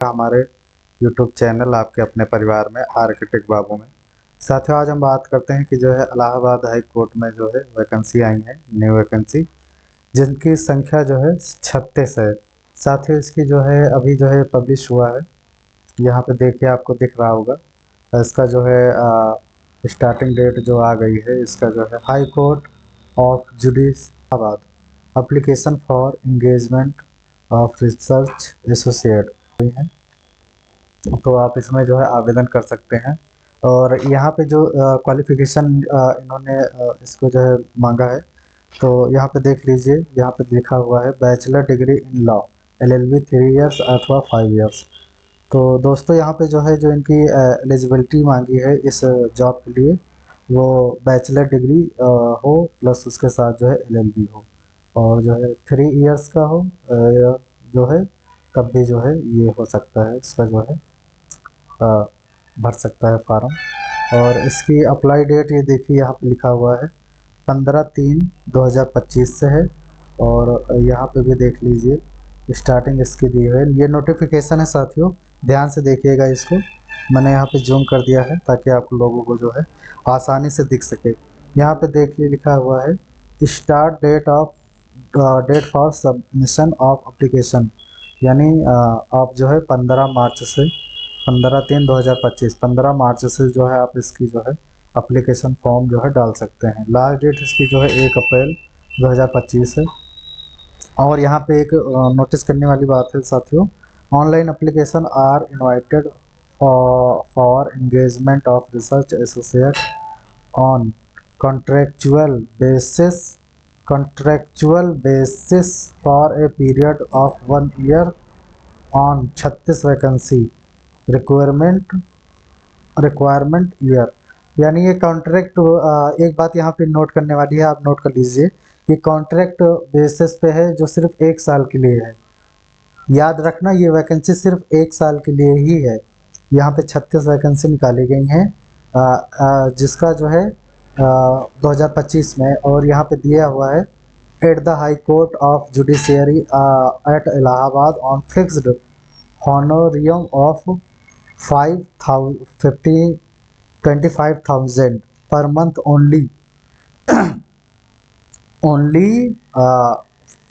हमारे YouTube channel आपके अपने परिवार में आर्किटेक्ट बाबू में। साथियों, आज हम बात करते हैं कि जो है इलाहाबाद हाई कोर्ट में जो है वैकेंसी आई है, न्यू वैकेंसी, जिनकी संख्या जो है 36 है। साथियों, इसकी जो है अभी जो है पब्लिश हुआ है। यहाँ पे देखिए, आपको दिख रहा होगा। इसका जो है स्टार्टिंग डेट जो आ गई है, इसका जो है high court of जुडिस Allahabad, application for engagement of research associate है। तो आप इसमें जो है आवेदन कर सकते हैं। और यहाँ पे जो क्वालिफिकेशन इन्होंने इसको जो है मांगा है, तो यहाँ पे देख लीजिए, यहाँ पे लिखा हुआ है bachelor degree in law, LLB 3 years अथवा 5 इयर्स। तो दोस्तों, यहाँ पे जो है जो इनकी एलिजिबिलिटी मांगी है इस जॉब के लिए, वो बैचलर डिग्री हो प्लस उसके साथ जो है LLB हो, और जो है 3 इयर्स का हो, जो है तब भी जो है ये हो सकता है, इसका जो है भर सकता है फॉर्म। और इसकी अप्लाई डेट ये देखिए, यहाँ पे लिखा हुआ है 15/3/2025 से है। और यहाँ पे भी देख लीजिए स्टार्टिंग इसकी दी है। ये नोटिफिकेशन है साथियों, ध्यान से देखिएगा इसको। मैंने यहाँ पे जूम कर दिया है ताकि आप लोगों को जो है आसानी से दिख सके। यहाँ पे देखिए लिखा हुआ है start date for submission of application, यानी आप जो है 15 मार्च से 15/3/2025 15 मार्च से जो है आप इसकी जो है एप्लीकेशन फॉर्म जो है डाल सकते हैं। लास्ट डेट इसकी जो है 1 अप्रैल 2025 है। और यहाँ पे एक नोटिस करने वाली बात है साथियों, online application are invited for engagement of research associate on contractual basis contractual basis for a period of 1 year on 36 vacancy requirement year. यानी ये कॉन्ट्रैक्ट, एक बात यहाँ पे नोट करने वाली है, आप नोट कर लीजिए, ये कॉन्ट्रैक्ट बेसिस पे है जो सिर्फ 1 साल के लिए है। याद रखना, ये वैकेंसी सिर्फ 1 साल के लिए ही है। यहाँ पे 36 वैकेंसी निकाली गई हैं, जिसका जो है 2025 में, और यहाँ पे दिया हुआ है at the high court of judiciary at Allahabad on fixed honorarium of 25,000 per month only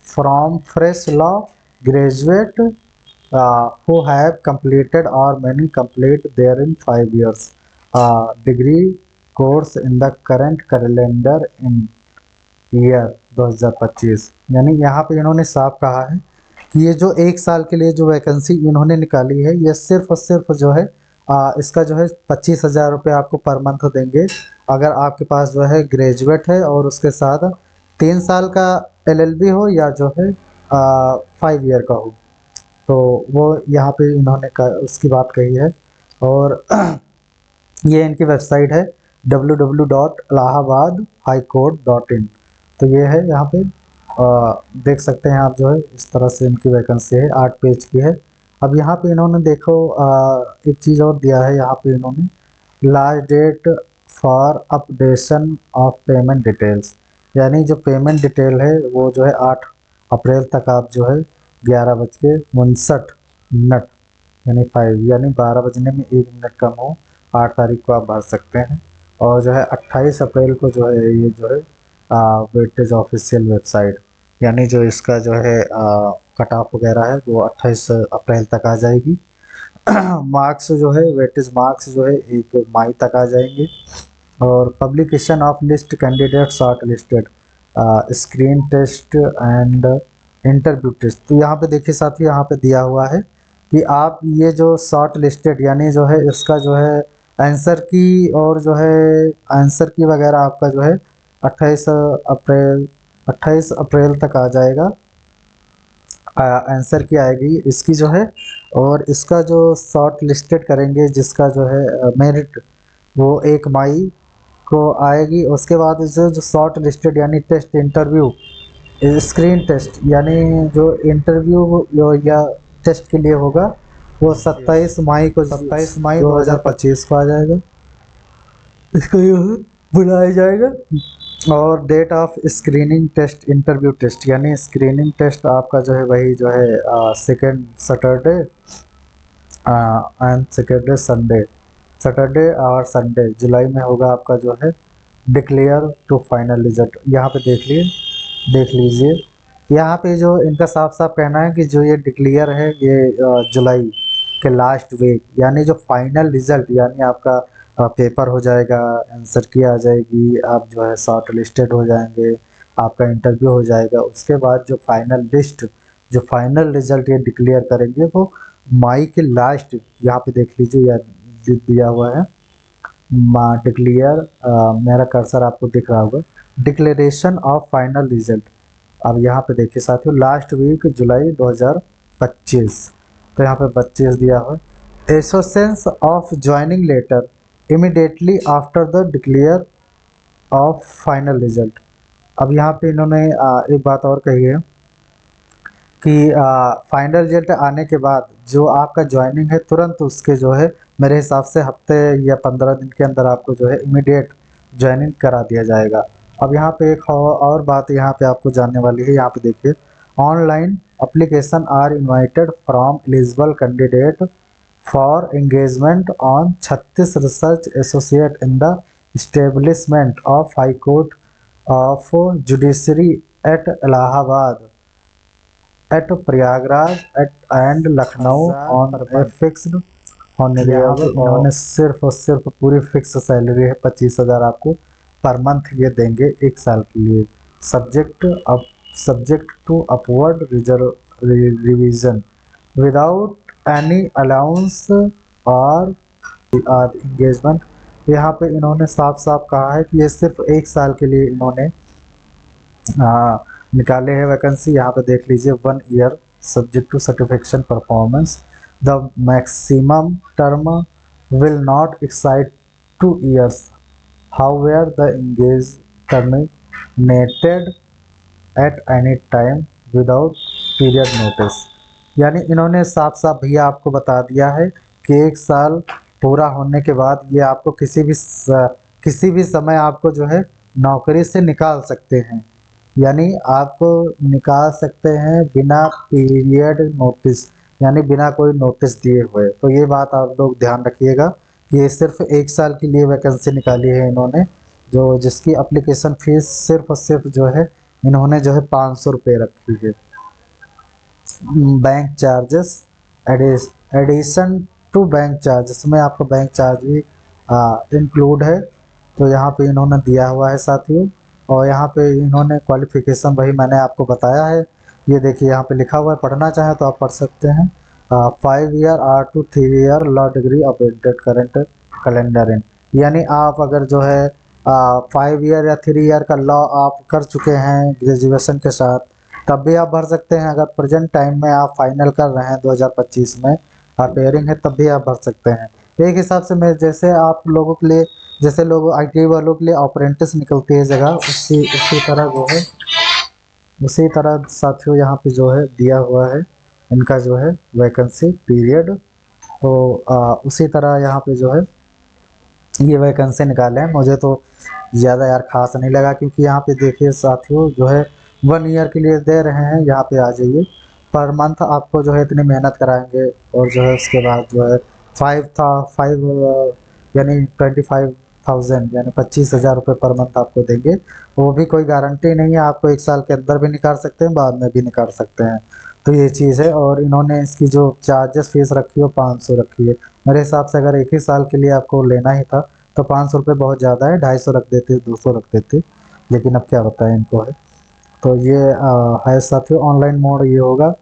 from fresh law graduate who have completed or many complete therein 5 years degree course in the current calendar in year 2025। यानी यहाँ पे इन्होंने साफ कहा है कि ये जो 1 साल के लिए जो वैकेंसी इन्होंने निकाली है, ये सिर्फ और सिर्फ जो है इसका जो है 25,000 रुपये आपको पर मंथ देंगे अगर आपके पास जो है ग्रेजुएट है और उसके साथ 3 साल का LLB हो या जो है 5 ईयर का हो। तो वो यहाँ पे इन्होंने उसकी बात कही है। और ये इनकी वेबसाइट है www.allahabadhighcourt.in। तो ये है, यहाँ पे देख सकते हैं आप, जो है इस तरह से इनकी वैकेंसी है, 8 पेज की है। अब यहाँ पे इन्होंने देखो एक चीज़ और दिया है, यहाँ पे इन्होंने last date for updation of payment details, यानी जो पेमेंट डिटेल है वो जो है 8 अप्रैल तक आप जो है 11:59 यानी 5 यानी 12 बजने में 1 मिनट कम हो 8 तारीख को आप भर सकते हैं। और जो है 28 अप्रैल को जो है ये जो है वेटेज ऑफिशियल वेबसाइट, यानी जो इसका जो है कट ऑफ वगैरह है वो 28 अप्रैल तक आ जाएगी। मार्क्स जो है वेटेज मार्क्स जो है 1 मई तक आ जाएंगे। और publication of list candidate short listed, screen test and interview test. तो यहाँ पे देखिए साथी, यहाँ पे दिया हुआ है कि आप ये जो शॉर्ट लिस्टेड, यानी जो है इसका जो है आंसर की, और जो है आंसर की वगैरह आपका जो है 28 अप्रैल तक आ जाएगा, आंसर की आएगी इसकी जो है। और इसका जो शॉर्ट लिस्टेड करेंगे जिसका जो है मेरिट, वो 1 मई को आएगी। उसके बाद जो शॉर्ट लिस्टेड यानी टेस्ट इंटरव्यू स्क्रीन टेस्ट, यानी जो इंटरव्यू या टेस्ट के लिए होगा वो 27 मई 2025 को आ जाएगा, इसको बुलाया जाएगा। और date of screening test interview test, यानी स्क्रीनिंग टेस्ट आपका जो है वही जो है 2nd सैटरडे एंड सैटरडे और संडे जुलाई में होगा आपका जो है डिक्लेयर टू फाइनल रिजल्ट। यहाँ पे देख लीजिए यहाँ पे जो इनका साफ साफ कहना है कि जो ये डिक्लेयर है ये जुलाई के लास्ट वीक, यानी जो फाइनल रिजल्ट यानी आपका पेपर हो जाएगा, आंसर की आ जाएगी, आप जो है शॉर्ट लिस्टेड हो जाएंगे, आपका इंटरव्यू हो जाएगा, उसके बाद जो फाइनल लिस्ट जो फाइनल रिजल्ट ये डिक्लेयर करेंगे वो मई के लास्ट, यहाँ पे देख लीजिए या दिया हुआ है डिक्लेयर, मेरा कर्सर आपको दिख रहा होगा, डिक्लेरेशन ऑफ फाइनल रिजल्ट। अब यहाँ पे देखिए साथियों लास्ट वीक जुलाई 2025, तो यहाँ पे 25 दिया हुआ है। Issuance of joining letter immediately after the declare of final result. अब यहाँ पे इन्होंने एक बात और कही है कि फाइनल रिजल्ट आने के बाद जो आपका ज्वाइनिंग है तुरंत उसके जो है मेरे हिसाब से हफ्ते या 15 दिन के अंदर आपको जो है इमीडिएट ज्वाइनिंग करा दिया जाएगा। अब यहाँ पे एक और बात यहाँ पे आपको जानने वाली है, यहाँ पे देखिए online application are invited from eligible candidate for engagement on 36 research associate in the establishment of high court of judiciary at Allahabad at Prayagraj at and Lucknow on a fixed होने इन्होंने सिर्फ और सिर्फ पूरी फिक्स सैलरी है 25,000 आपको पर मंथ ये देंगे 1 साल के लिए, subject to upward revision without any allowance और एंगेजमेंट। यहाँ पे इन्होंने साफ साफ कहा है कि ये सिर्फ 1 साल के लिए इन्होंने निकाले हैं वैकेंसी। यहाँ पे देख लीजिए 1 year subject to certification performance, the maximum term will not exceed 2 years, however the engaged terminated at any time without period notice। यानी इन्होंने साफ साफ भैया आपको बता दिया है कि 1 साल पूरा होने के बाद ये आपको किसी भी समय आपको जो है नौकरी से निकाल सकते हैं, यानी आपको निकाल सकते हैं बिना पीरियड नोटिस, यानी बिना कोई नोटिस दिए हुए। तो ये बात आप लोग ध्यान रखिएगा कि ये सिर्फ 1 साल के लिए वैकेंसी निकाली है इन्होंने, जो जिसकी एप्लीकेशन फीस सिर्फ और सिर्फ जो है इन्होंने जो है 500 रुपये रखी है। Bank charges addition to bank charges में आपका बैंक चार्ज भी इंक्लूड है, तो यहाँ पे इन्होंने दिया हुआ है साथियों। और यहाँ पे इन्होंने क्वालिफिकेशन वही मैंने आपको बताया है, ये देखिए यहाँ पे लिखा हुआ है, पढ़ना चाहें तो आप पढ़ सकते हैं। 5 year R to 3 year law degree updated current calendar in, यानी आप अगर जो है 5 year या 3 year का लॉ आप कर चुके हैं ग्रेजुएशन के साथ तब भी आप भर सकते हैं। अगर प्रेजेंट टाइम में आप फाइनल कर रहे हैं 2025 में अपेयरिंग है तब भी आप भर सकते हैं। एक हिसाब से मैं जैसे आप लोगों के लिए, जैसे लोग IT वालों के लिए अप्रेंटिस निकलती है जगह, उसी तरह वो है, उसी तरह साथियों यहाँ पे जो है दिया हुआ है इनका जो है वैकेंसी पीरियड। तो उसी तरह यहाँ पे जो है ये वैकेंसी निकाले हैं। मुझे तो ज़्यादा यार खास नहीं लगा, क्योंकि यहाँ पे देखिए साथियों जो है 1 ईयर के लिए दे रहे हैं, यहाँ पे आ जाइए पर मंथ आपको जो है इतनी मेहनत कराएंगे और जो है उसके बाद जो है 5 यानी 25,000 यानी 25,000 रुपये पर मंथ आपको देंगे। वो भी कोई गारंटी नहीं है, आपको 1 साल के अंदर भी निकाल सकते हैं, बाद में भी निकाल सकते हैं। तो ये चीज़ है। और इन्होंने इसकी जो चार्जेस फीस रखी है 500 रखी है। मेरे हिसाब से अगर 1 ही साल के लिए आपको लेना ही था तो 500 रुपये बहुत ज़्यादा है, 250 रख देते, 200 रख देते, लेकिन अब क्या बताएं इनको है। तो ये है साथियों ऑनलाइन मोड ये होगा।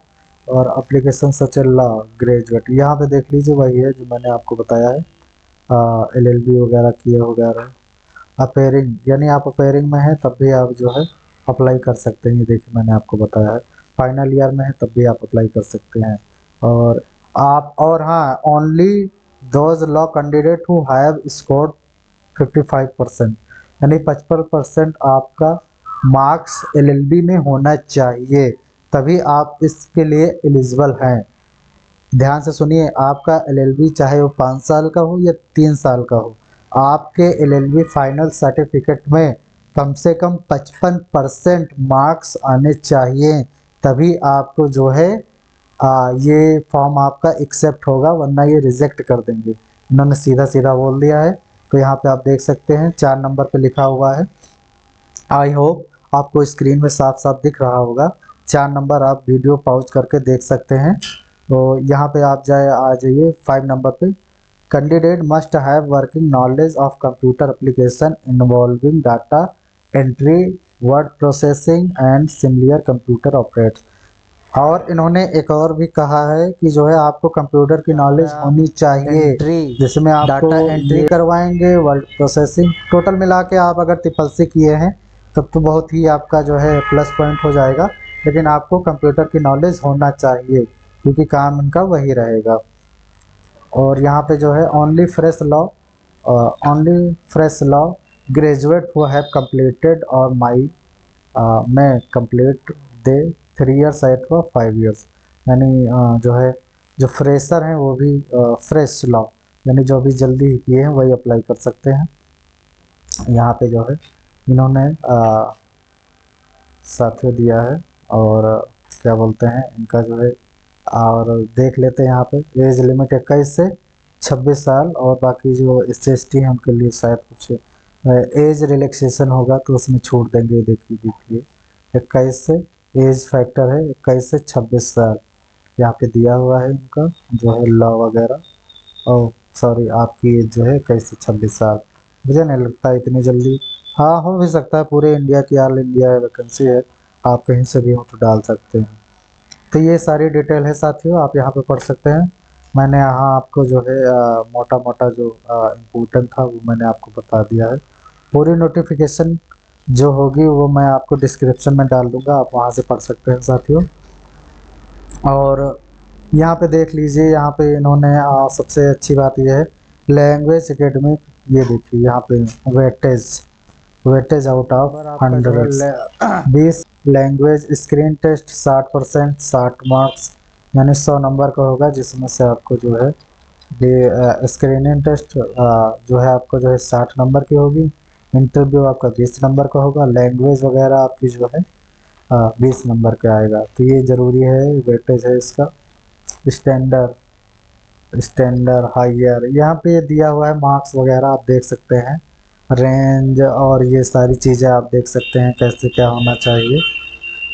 और एप्लीकेशन सच लॉ ग्रेजुएट यहाँ पे देख लीजिए वही है जो मैंने आपको बताया है, LLB वगैरह किया वगैरह। अपेयरिंग यानी आप अपेयरिंग में हैं तब भी आप जो है अप्लाई कर सकते हैं, ये देखिए मैंने आपको बताया है। फाइनल ईयर में है तब भी आप अप्लाई कर सकते हैं। और हाँ, only those law candidate who have scored 55%, यानी 55% आपका मार्क्स LLB में होना चाहिए तभी आप इसके लिए एलिजिबल हैं। ध्यान से सुनिए, आपका LLB चाहे वो 5 साल का हो या 3 साल का हो, आपके LLB फाइनल सर्टिफिकेट में कम से कम 55% मार्क्स आने चाहिए, तभी आपको जो है ये फॉर्म आपका एक्सेप्ट होगा, वरना ये रिजेक्ट कर देंगे। इन्होंने सीधा सीधा बोल दिया है। तो यहाँ पे आप देख सकते हैं 4 नंबर पे लिखा हुआ है। आई होप आपको स्क्रीन में साफ साफ दिख रहा होगा। 4 नंबर आप वीडियो पॉज करके देख सकते हैं। तो यहाँ पे आप आ जाइए 5 नंबर पे। Candidate must have working knowledge of computer application involving data entry, word processing and similar computer operates. और इन्होंने एक और भी कहा है कि जो है आपको कंप्यूटर की नॉलेज होनी चाहिए, जिसमें आप डाटा एंट्री करवाएंगे, वर्ड प्रोसेसिंग। टोटल मिला के आप अगर ट्रिपल किए हैं तब तो बहुत ही आपका जो है प्लस पॉइंट हो जाएगा। लेकिन आपको कंप्यूटर की नॉलेज होना चाहिए, क्योंकि काम इनका वही रहेगा। और यहाँ पे जो है only fresh law graduate who have completed और मैं कंप्लीट दे 3 ईयर्स एट व 5 ईयर्स। यानी जो है जो फ्रेशर हैं वो भी फ्रेश लॉ, यानी जो भी जल्दी किए हैं वही अप्लाई कर सकते हैं। यहाँ पे जो है इन्होंने साथियों दिया है। और क्या बोलते हैं इनका जो है, और देख लेते हैं यहाँ पे एज लिमिट 21 से 26 साल। और बाकी जो SC/ST हैं उनके लिए शायद कुछ एज रिलैक्सेशन होगा तो उसमें छूट देंगे। देखिए 21 से एज फैक्टर है, 21 से 26 साल यहाँ पे दिया हुआ है इनका जो है लॉ वगैरह। और सॉरी, आपकी एज जो है 21 से 26 साल। मुझे नहीं लगता इतनी जल्दी, हाँ हो भी सकता है। पूरे इंडिया की ऑल इंडिया वैकेंसी है, आप कहीं से भी हो तो डाल सकते हैं। तो ये सारी डिटेल है साथियों, आप यहाँ पे पढ़ सकते हैं। मैंने यहाँ आपको जो है मोटा मोटा जो इम्पोर्टेंट था वो मैंने आपको बता दिया है। पूरी नोटिफिकेशन जो होगी वो मैं आपको डिस्क्रिप्शन में डाल दूंगा, आप वहाँ से पढ़ सकते हैं साथियों। और यहाँ पे देख लीजिए, यहाँ पे इन्होंने सबसे अच्छी बात यह है लैंग्वेज एकेडमिक। ये देखिए यहाँ पे weightage out of 100, 20 language screen test 60%, 60 marks यानी 100 नंबर का होगा, जिसमें से आपको जो है स्क्रीनिंग टेस्ट जो है आपको जो है 60 नंबर की होगी। इंटरव्यू आपका 20 नंबर का होगा। लैंग्वेज वगैरह आपकी जो है 20 नंबर का आएगा। तो ये ज़रूरी है, वेटेज है इसका। स्टैंडर्ड हायर यहाँ पे दिया हुआ है, मार्क्स वगैरह आप देख सकते हैं, रेंज और ये सारी चीज़ें आप देख सकते हैं कैसे क्या होना चाहिए।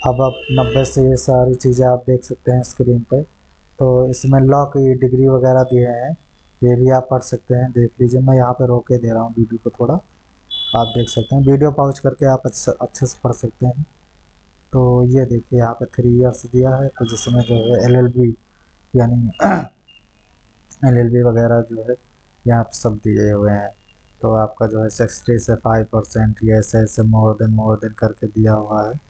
अब आप 90 से ये सारी चीज़ें आप देख सकते हैं स्क्रीन पे। तो इसमें लॉ की डिग्री वगैरह दिए हैं, ये भी आप पढ़ सकते हैं। देख लीजिए, मैं यहाँ पे रोक के दे रहा हूँ वीडियो को थोड़ा, आप देख सकते हैं। वीडियो पॉज करके आप अच्छे से पढ़ सकते हैं। तो ये देखिए यहाँ पे 3 ईयर्स दिया है, तो जिसमें जो है LLB यानी LLB वगैरह जो है यहाँ पे सब दिए हुए हैं। तो आपका जो है 60 से 5% ये ऐसे मोर देन करके दिया हुआ है।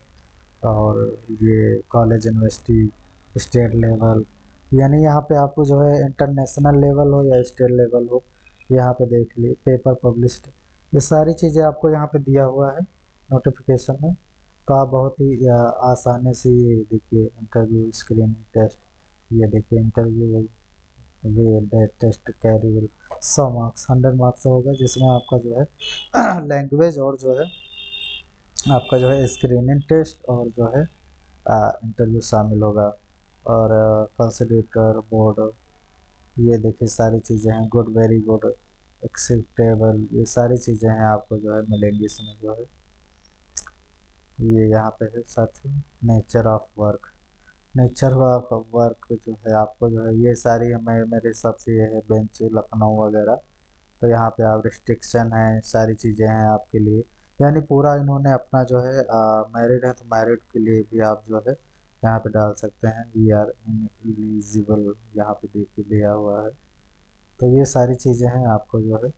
और ये कॉलेज यूनिवर्सिटी स्टेट लेवल, यानी यहाँ पे आपको जो है इंटरनेशनल लेवल हो या स्टेट लेवल हो, यहाँ पे देख ली पेपर पब्लिश्ड, ये सारी चीज़ें आपको यहाँ पे दिया हुआ है नोटिफिकेशन में। तो आप बहुत ही आसानी से ये देखिए इंटरव्यू स्क्रीनिंग टेस्ट, ये देखिए interview test carry 100 marks 100 marks होगा, जिसमें आपका जो है लैंग्वेज और जो है आपका जो है स्क्रीनिंग टेस्ट और जो है इंटरव्यू शामिल होगा। और कंसिडरेटर बोर्ड, ये देखिए सारी चीज़ें हैं। गुड, वेरी गुड, एक्सेप्टेबल, ये सारी चीज़ें हैं आपको जो है मिलेंगी इसमें जो है। ये यहाँ पे है साथी नेचर ऑफ वर्क जो है आपको जो है ये सारी मेरे हिसाब से ये है बेंच लखनऊ वगैरह। तो यहाँ पे आप रिस्ट्रिक्शन है, सारी चीज़ें हैं आपके लिए। यानी पूरा इन्होंने अपना जो है मैरिड है तो मैरिड के लिए भी आप जो है यहाँ पे डाल सकते हैं। वी आर इनएलिजिबल यहाँ पे देखिए दिया हुआ है। तो ये सारी चीज़ें हैं आपको जो है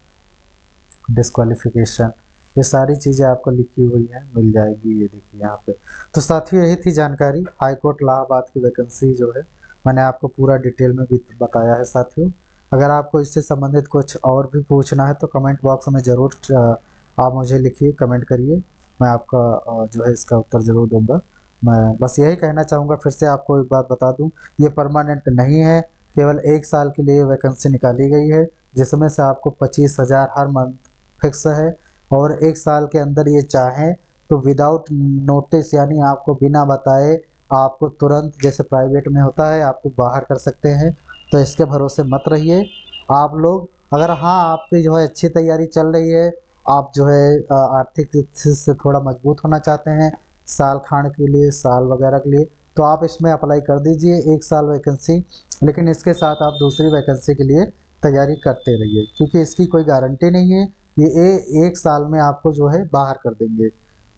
डिस्क्वालिफिकेशन, ये सारी चीज़ें आपको लिखी हुई हैं, मिल जाएगी। ये देखिए यहाँ पे। तो साथियों यही थी जानकारी हाई कोर्ट इलाहाबाद की वैकेंसी जो है मैंने आपको पूरा डिटेल में भी बताया है साथियों। अगर आपको इससे संबंधित कुछ और भी पूछना है तो कमेंट बॉक्स में ज़रूर आप मुझे लिखिए, कमेंट करिए, मैं आपका जो है इसका उत्तर ज़रूर दूंगा। मैं बस यही कहना चाहूँगा, फिर से आपको एक बात बता दूँ, ये परमानेंट नहीं है, केवल 1 साल के लिए वैकेंसी निकाली गई है, जिसमें से आपको 25,000 हर मंथ फिक्स है। और 1 साल के अंदर ये चाहें तो विदाउट नोटिस यानी आपको बिना बताए आपको तुरंत, जैसे प्राइवेट में होता है, आपको बाहर कर सकते हैं। तो इसके भरोसे मत रहिए आप लोग। अगर हाँ आपकी जो है अच्छी तैयारी चल रही है, आप जो है आर्थिक रूप से थोड़ा मजबूत होना चाहते हैं साल खान के लिए, साल वगैरह के लिए, तो आप इसमें अप्लाई कर दीजिए 1 साल वैकेंसी। लेकिन इसके साथ आप दूसरी वैकेंसी के लिए तैयारी करते रहिए, क्योंकि इसकी कोई गारंटी नहीं है, ये 1 साल में आपको जो है बाहर कर देंगे।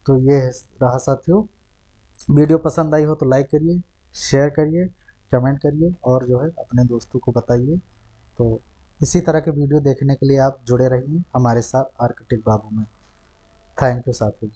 तो ये रहा साथियों। वीडियो पसंद आई हो तो लाइक करिए, शेयर करिए, कमेंट करिए और जो है अपने दोस्तों को बताइए। तो इसी तरह के वीडियो देखने के लिए आप जुड़े रहिए हमारे साथ आर्किटेक्ट बाबू में। थैंक यू साथियों।